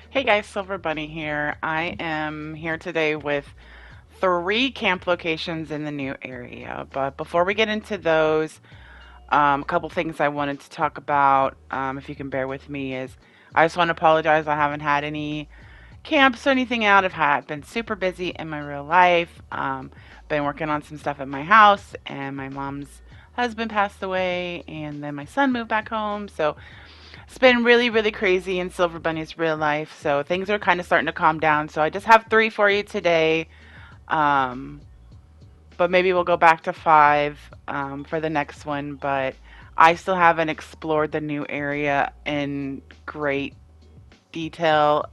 Hey guys, Silver Bunny here. I am here today with three camp locations in the new area. But before we get into those, a couple things I wanted to talk about, if you can bear with me, is I just want to apologize. I haven't had any camps or anything out. Been super busy in my real life. Been working on some stuff at my house, and my mom's husband passed away, and then my son moved back home. So it's been really, really crazy in Silver Bunny's real life. So things are kind of starting to calm down. So I just have three for you today. Um, but maybe we'll go back to five for the next one. But I still haven't explored the new area in great detail.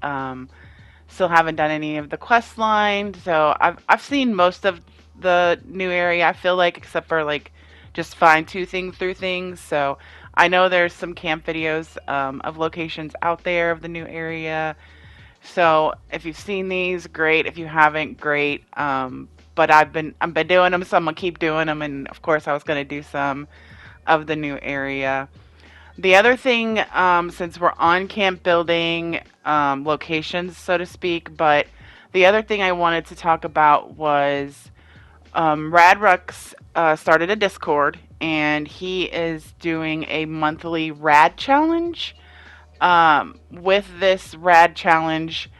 Still haven't done any of the quest lines. So I've seen most of the new area, I feel like, except for like just fine toothing through things. So I know there's some camp videos of locations out there of the new area. So if you've seen these, great. If you haven't, great. But I've been doing them, so I'm gonna keep doing them. And of course, I was gonna do some of the new area. The other thing, since we're on camp building locations, so to speak, but the other thing I wanted to talk about was Radrux started a Discord, and he is doing a monthly Rad challenge. With this Rad challenge,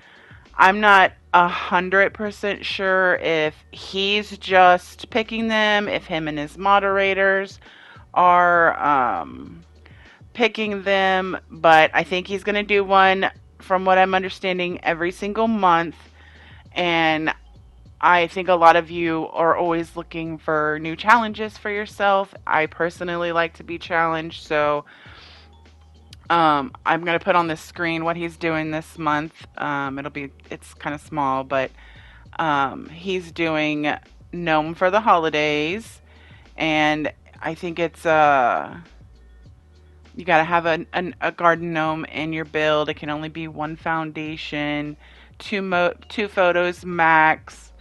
I'm not 100% sure if he's just picking them, if him and his moderators are picking them, but I think he's going to do one, from what I'm understanding, every single month. And I think a lot of you are always looking for new challenges for yourself. I personally like to be challenged, so I'm gonna put on the screen what he's doing this month. It's kind of small, but he's doing Gnome for the holidays, and I think it's you gotta have a garden gnome in your build. It can only be one foundation, two photos max.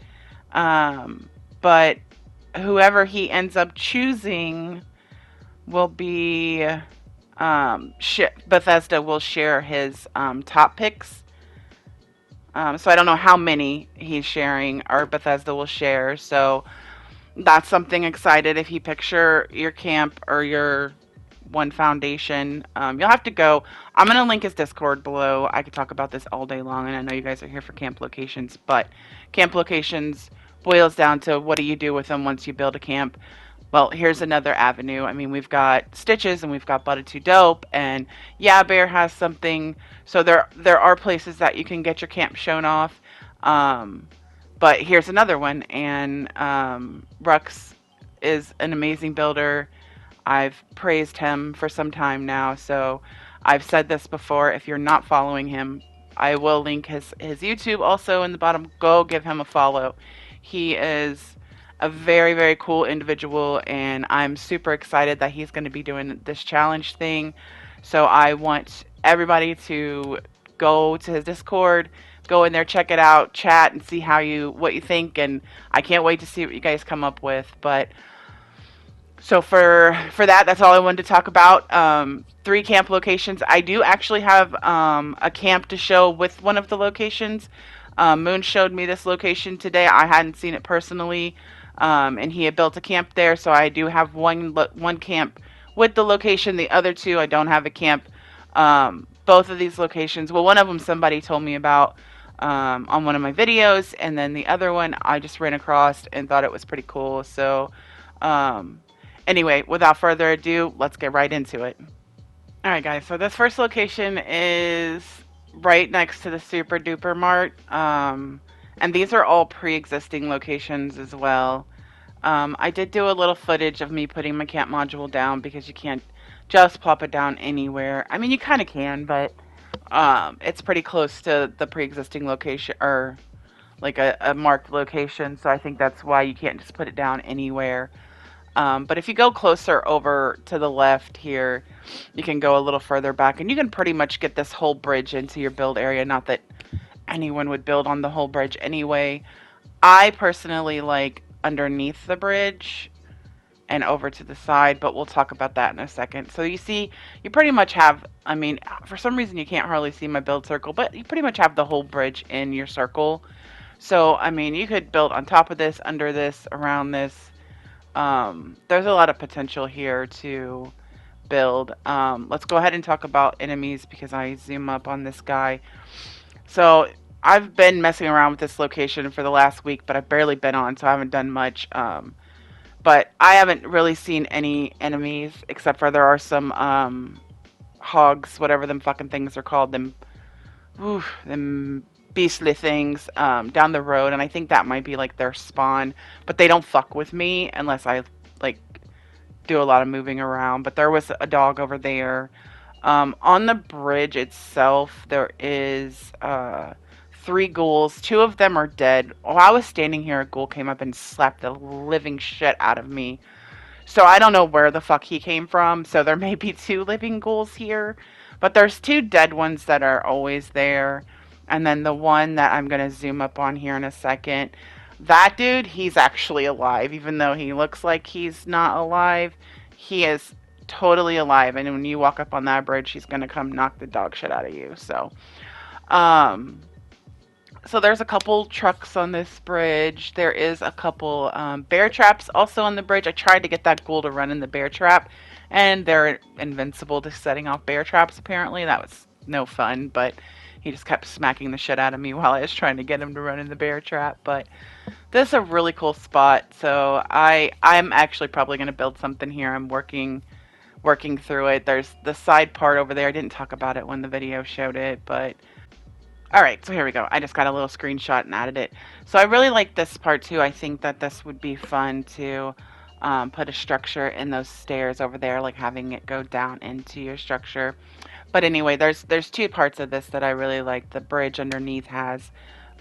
But whoever he ends up choosing will be Bethesda will share his top picks. So I don't know how many he's sharing or Bethesda will share. So that's something excited. If he picks your camp or your one foundation, you'll have to go. I'm going to link his Discord below. I could talk about this all day long, and I know you guys are here for camp locations, but camp locations boils down to what do you do with them once you build a camp. Well, here's another avenue. I mean, we've got Stitches and we've got Butted Too Dope, and Yeah Bear has something. So there are places that you can get your camp shown off. But here's another one, and Rux is an amazing builder. I've praised him for some time now, so I've said this before. If you're not following him, I will link his YouTube also in the bottom. Go give him a follow. He is a very, very cool individual, and I'm super excited that he's going to be doing this challenge thing. So I want everybody to go to his Discord, go in there, check it out, chat, and see what you think. And I can't wait to see what you guys come up with. But so for that's all I wanted to talk about. Three camp locations. I do actually have a camp to show with one of the locations. Moon showed me this location today. I hadn't seen it personally, and he had built a camp there. So I do have one camp with the location. The other two, I don't have a camp. Both of these locations. Well, one of them somebody told me about on one of my videos, and then the other one I just ran across and thought it was pretty cool. So anyway, without further ado, let's get right into it. All right, guys. So this first location is right next to the Super Duper Mart. And these are all pre-existing locations as well. I did do a little footage of me putting my camp module down because you can't just plop it down anywhere. I mean, you kind of can, but it's pretty close to the pre-existing location, or like a marked location. So I think that's why you can't just put it down anywhere. But if you go closer over to the left here, you can go a little further back, and you can pretty much get this whole bridge into your build area. Not that anyone would build on the whole bridge anyway. I personally like underneath the bridge and over to the side, but we'll talk about that in a second. So you see, you pretty much have, I mean, for some reason you can't hardly see my build circle, but you pretty much have the whole bridge in your circle. So, I mean, you could build on top of this, under this, around this. There's a lot of potential here to build. Let's go ahead and talk about enemies because I zoom up on this guy. So I've been messing around with this location for the last week, but I've barely been on, so I haven't done much. But I haven't really seen any enemies except for there are some hogs, whatever them fucking things are called, them beastly things down the road, and I think that might be like their spawn. But they don't fuck with me unless I like do a lot of moving around. But there was a dog over there. On the bridge itself, there is three ghouls. Two of them are dead. While I was standing here, a ghoul came up and slapped the living shit out of me. So I don't know where the fuck he came from. So there may be two living ghouls here. But there's two dead ones that are always there. And then the one that I'm going to zoom up on here in a second. That dude, he's actually alive. Even though he looks like he's not alive, he is totally alive. And when you walk up on that bridge, he's going to come knock the dog shit out of you. Um, so there's a couple trucks on this bridge. There is a couple bear traps also on the bridge. I tried to get that ghoul to run in the bear trap, and they're invincible to setting off bear traps, apparently. That was no fun, but he just kept smacking the shit out of me while I was trying to get him to run in the bear trap. But this is a really cool spot, so I'm actually probably going to build something here. I'm working through it. There's the side part over there. I didn't talk about it when the video showed it, but all right, so here we go. I just got a little screenshot and added it. So I really like this part too. I think that this would be fun to put a structure in those stairs over there, like having it go down into your structure. But anyway, there's two parts of this that I really like. The bridge underneath has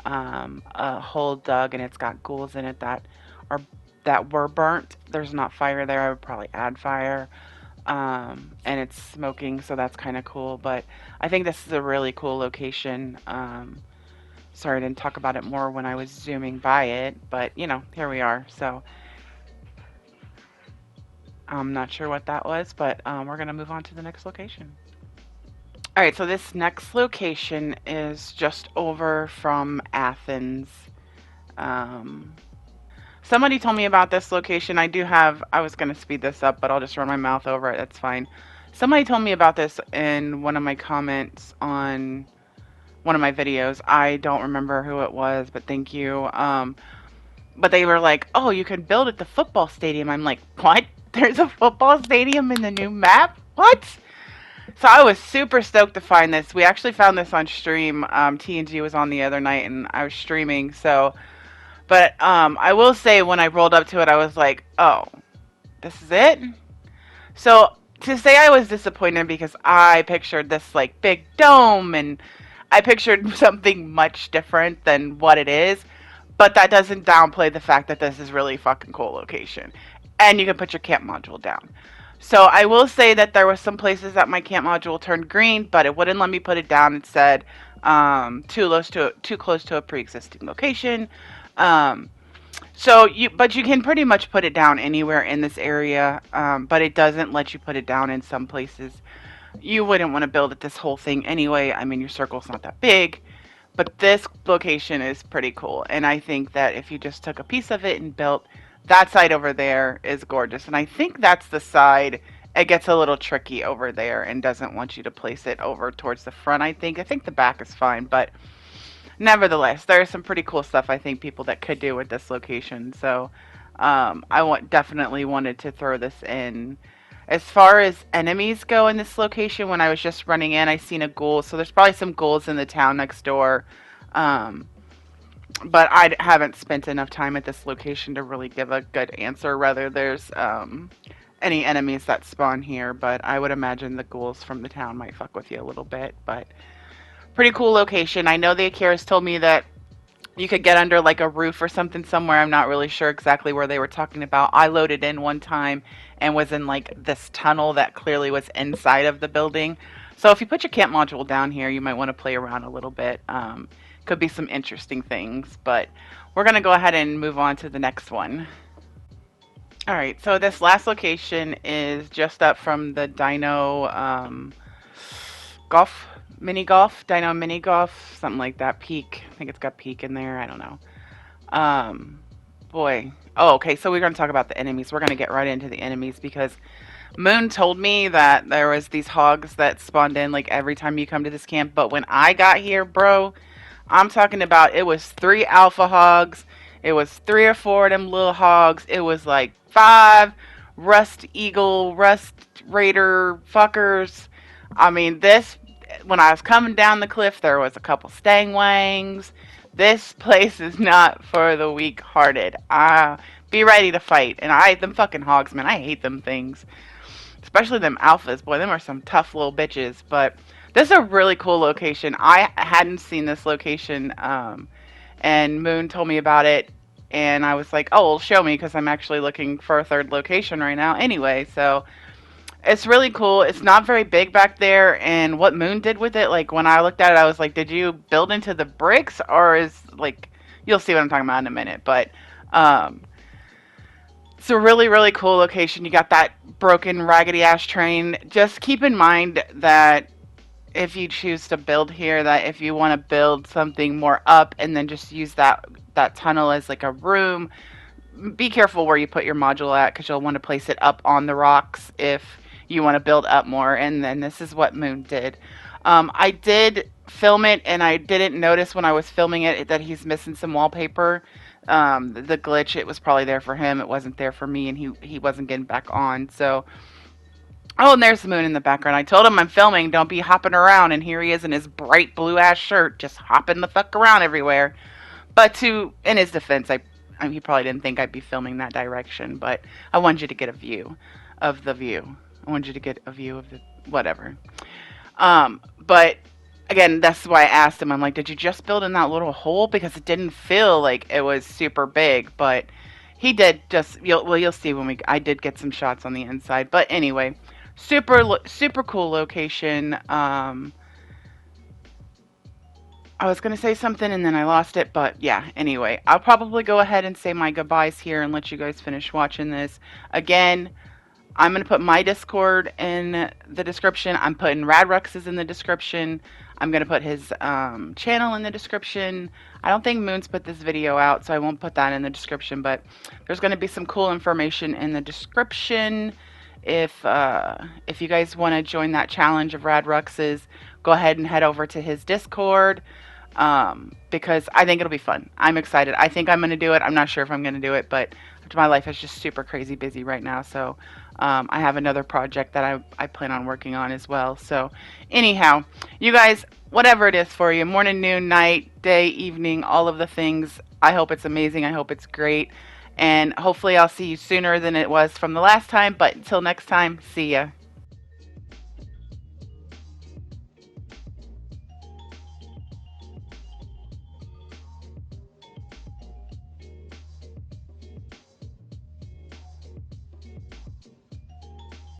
a hole dug, and it's got ghouls in it are that were burnt. There's not fire there. I would probably add fire. And it's smoking, so that's kind of cool. But I think this is a really cool location. Sorry, I didn't talk about it more when I was zooming by it, but you know, here we are. So I'm not sure what that was, but we're gonna move on to the next location. All right, so this next location is just over from Athens. Um, Somebody told me about this location. I was going to speed this up, but I'll just run my mouth over it. That's fine. Somebody told me about this in one of my comments on one of my videos. I don't remember who it was, but thank you. But they were like, oh, you can build at the football stadium. I'm like, what? There's a football stadium in the new map? What? So I was super stoked to find this. We actually found this on stream. TNG was on the other night, and I was streaming, so... But I will say when I rolled up to it, I was like, oh, this is it? So to say I was disappointed because I pictured this like big dome and I pictured something much different than what it is. But that doesn't downplay the fact that this is really fucking cool location. And you can put your camp module down. So I will say that there were some places that my camp module turned green, but it wouldn't let me put it down. It said too close to a pre-existing location. But you can pretty much put it down anywhere in this area, but it doesn't let you put it down in some places. You wouldn't want to build it this whole thing anyway. I mean, your circle's not that big, but this location is pretty cool. And I think that if you just took a piece of it and built that side over there is gorgeous. And I think that's the side it gets a little tricky over there and doesn't want you to place it over towards the front, I think. I think the back is fine, but nevertheless, there's some pretty cool stuff I think people that could do with this location. So definitely wanted to throw this in. As far as enemies go in this location, when I was just running in, I seen a ghoul. So there's probably some ghouls in the town next door. But I haven't spent enough time at this location to really give a good answer whether there's any enemies that spawn here. But I would imagine the ghouls from the town might fuck with you a little bit. But pretty cool location. I know the Akiras told me that you could get under like a roof or something somewhere. I'm not really sure exactly where they were talking about. I loaded in one time and was in like this tunnel that clearly was inside of the building. So if you put your camp module down here, you might want to play around a little bit. Could be some interesting things, but we're going to go ahead and move on to the next one. All right, so this last location is just up from the Dino golf, mini golf, Dino mini golf, something like that. Peak. I think it's got peak in there. I don't know. Um, boy. Oh, okay. So we're going to talk about the enemies. We're going to get right into the enemies because Moon told me that there was these hogs that spawned in like every time you come to this camp. But when I got here, bro, I'm talking about it was 3 alpha hogs. It was 3 or 4 of them little hogs. It was like 5 rust raider fuckers. I mean, this, when I was coming down the cliff, there was a couple stangwangs. This place is not for the weak hearted. Be ready to fight. And them fucking hogs, man, I hate them things. Especially them alphas. Boy, them are some tough little bitches. But this is a really cool location. I hadn't seen this location, and Moon told me about it. And I was like, oh, well, show me because I'm actually looking for a third location right now. Anyway, so it's really cool. It's not very big back there. And what Moon did with it, like when I looked at it, I was like, did you build into the bricks or is like, you'll see what I'm talking about in a minute. But um, it's a really, really cool location. You got that broken, raggedy ass train. Just keep in mind that if you choose to build here, that if you want to build something more up and then just use that tunnel as like a room, be careful where you put your module at because you'll want to place it up on the rocks if you want to build up more. And then this is what Moon did. I did film it and I didn't notice when I was filming it that he's missing some wallpaper. The glitch, it was probably there for him. It wasn't there for me, and he wasn't getting back on. So, oh, and there's the Moon in the background. I told him I'm filming. Don't be hopping around, and here he is in his bright blue ass shirt, just hopping the fuck around everywhere. But in his defense, I mean, he probably didn't think I'd be filming that direction, but I wanted you to get a view of the view. I wanted you to get a view of the whatever. But again, that's why I asked him. I'm like, did you just build in that little hole? Because it didn't feel like it was super big, but he did just. You'll see when I did get some shots on the inside. But anyway, super cool location. I was going to say something and then I lost it, but yeah, anyway, I'll probably go ahead and say my goodbyes here and let you guys finish watching this. Again, I'm going to put my Discord in the description. I'm putting Radrux's in the description. I'm going to put his channel in the description. I don't think Moon's put this video out, so I won't put that in the description, but there's going to be some cool information in the description. If you guys want to join that challenge of Radrux's, go ahead and head over to his Discord, because I think it'll be fun. I'm excited. I think I'm going to do it. I'm not sure if I'm going to do it, but my life is just super crazy busy right now. So I have another project that I plan on working on as well. So anyhow, you guys, whatever it is for you, morning, noon, night, day, evening, all of the things, I hope it's amazing. I hope it's great. And hopefully I'll see you sooner than it was from the last time. But until next time, see ya.